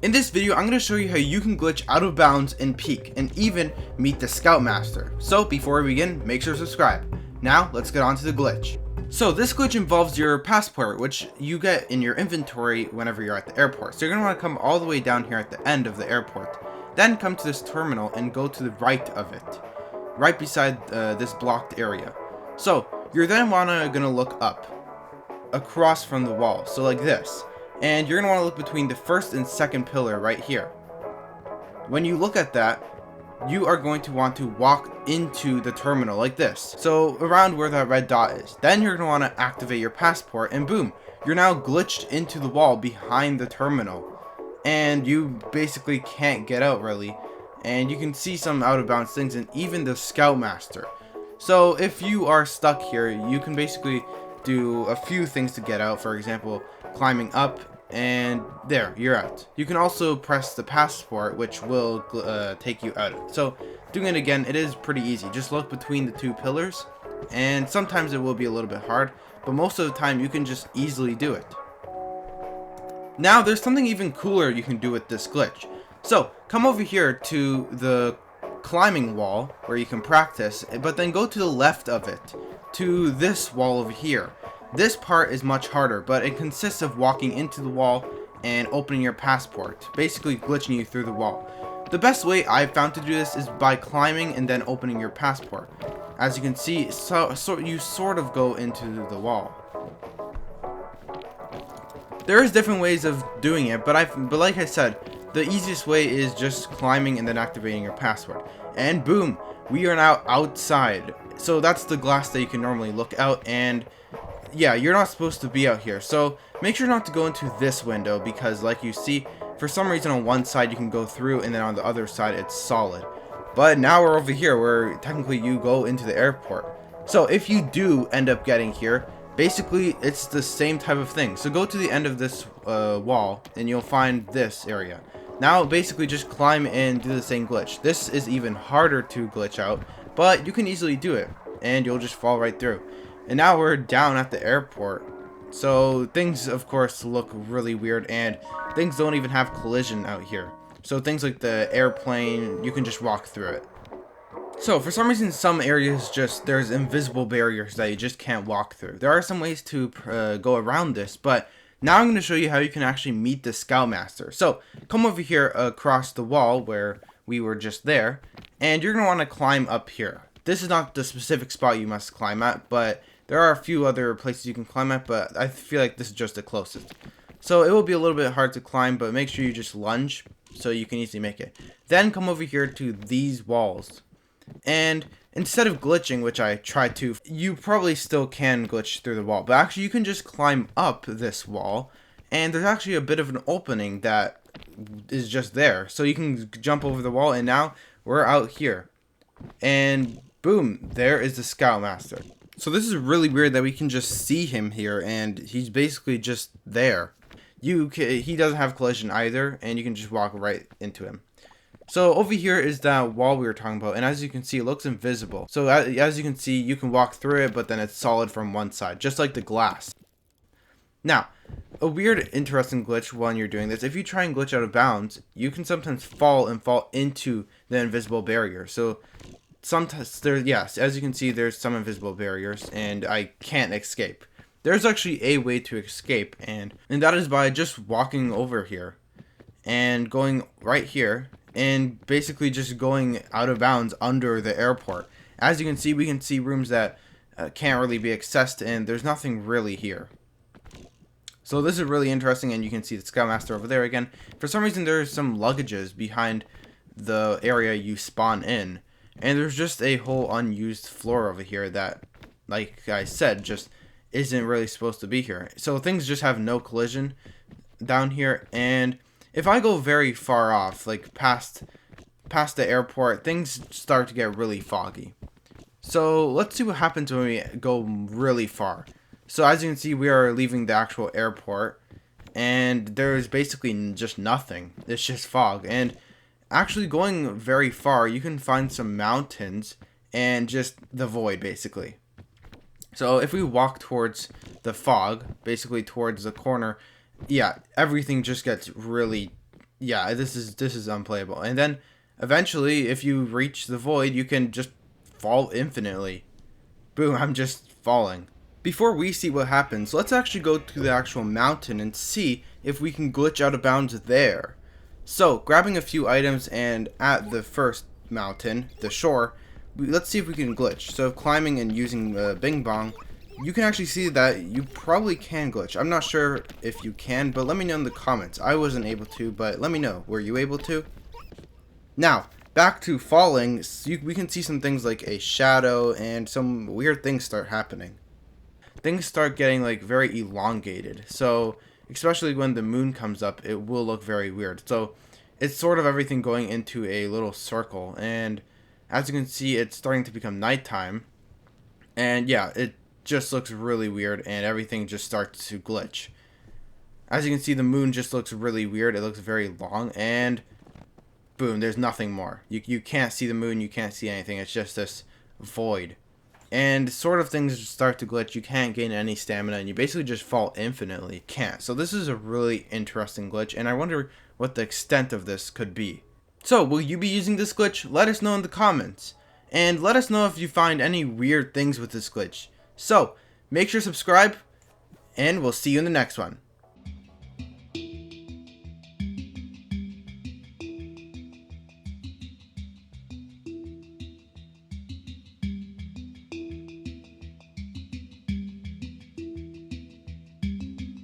In this video, I'm going to show you how you can glitch out of bounds in Peak and even meet the Scoutmaster. So before we begin, make sure to subscribe. Now, let's get on to the glitch. So this glitch involves your passport, which you get in your inventory whenever you're at the airport. So you're going to want to come all the way down here at the end of the airport. Then come to this terminal and go to the right of it, right beside this blocked area. So you're then gonna look up, across from the wall, so like this. And you're going to want to look between the first and second pillar right here. When you look at that, you are going to want to walk into the terminal like this. So around where that red dot is. Then you're going to want to activate your passport and boom, you're now glitched into the wall behind the terminal. And you basically can't get out really. And you can see some out of bounds things and even the Scoutmaster. So if you are stuck here, you can basically do a few things to get out. For example, climbing up, and there, you're out. You can also press the passport, which will take you out. So doing it again, it is pretty easy. Just look between the two pillars, and sometimes it will be a little bit hard, but most of the time you can just easily do it. Now there's something even cooler you can do with this glitch. So come over here to the climbing wall where you can practice, but then go to the left of it to this wall over here. This part is much harder, but it consists of walking into the wall and opening your passport, basically glitching you through the wall. The best way I've found to do this is by climbing and then opening your passport. As you can see, so you sort of go into the wall. There is different ways of doing it, but like I said, the easiest way is just climbing and then activating your passport. And boom, we are now outside. So that's the glass that you can normally look out, and yeah, you're not supposed to be out here. So make sure not to go into this window because like you see, for some reason on one side you can go through and then on the other side it's solid. But now we're over here where technically you go into the airport. So if you do end up getting here, basically it's the same type of thing. So go to the end of this wall and you'll find this area. Now basically just climb and do the same glitch. This is even harder to glitch out, but you can easily do it and you'll just fall right through. And now we're down at the airport. So things of course look really weird, and things don't even have collision out here. So things like the airplane, you can just walk through it. So for some reason, some areas there's invisible barriers that you just can't walk through. There are some ways to go around this, but now I'm going to show you how you can actually meet the Scoutmaster. So come over here across the wall where we were just there, and you're going to want to climb up here. This is not the specific spot you must climb at, but there are a few other places you can climb at, but I feel like this is just the closest. So it will be a little bit hard to climb, but make sure you just lunge so you can easily make it. Then come over here to these walls. And instead of glitching, which I tried to, you probably still can glitch through the wall. But actually you can just climb up this wall, and there's actually a bit of an opening that is just there. So you can jump over the wall, and now we're out here. And boom, there is the Scoutmaster. So this is really weird that we can just see him here, and he's basically just there. He doesn't have collision either, and you can just walk right into him. So over here is that wall we were talking about, and as you can see, it looks invisible. So as you can see, you can walk through it, but then it's solid from one side, just like the glass. Now, a weird, interesting glitch when you're doing this, if you try and glitch out of bounds, you can sometimes fall into the invisible barrier. So sometimes yes, as you can see, there's some invisible barriers, and I can't escape. There's actually a way to escape, and that is by just walking over here and going right here and basically just going out of bounds under the airport. As you can see, we can see rooms that can't really be accessed, and there's nothing really here. So this is really interesting, and you can see the Scoutmaster over there again. For some reason, there's some luggages behind the area you spawn in. And there's just a whole unused floor over here that, like I said, just isn't really supposed to be here. So things just have no collision down here. And if I go very far off, like past the airport, things start to get really foggy. So let's see what happens when we go really far. So as you can see, we are leaving the actual airport, and there's basically just nothing. It's just fog. And actually going very far, you can find some mountains and just the void basically. So if we walk towards the fog, basically towards the corner, yeah, everything just gets really, yeah, this is unplayable. And then eventually, if you reach the void, you can just fall infinitely. Boom, I'm just falling. Before we see what happens, let's actually go to the actual mountain and see if we can glitch out of bounds there. So, grabbing a few items and at the first mountain, the shore, let's see if we can glitch. So, climbing and using Bing Bong, you can actually see that you probably can glitch. I'm not sure if you can, but let me know in the comments. I wasn't able to, but let me know. Were you able to? Now, back to falling, we can see some things like a shadow and some weird things start happening. Things start getting like very elongated. So, especially when the moon comes up, it will look very weird. So, it's sort of everything going into a little circle. And as you can see, it's starting to become nighttime. And yeah, it just looks really weird and everything just starts to glitch. As you can see, the moon just looks really weird. It looks very long and boom, there's nothing more. You can't see the moon, you can't see anything. It's just this void. And sort of things start to glitch. You can't gain any stamina and you basically just fall infinitely. You can't. So this is a really interesting glitch and I wonder what the extent of this could be. So will you be using this glitch? Let us know in the comments. And let us know if you find any weird things with this glitch. So make sure to subscribe and we'll see you in the next one.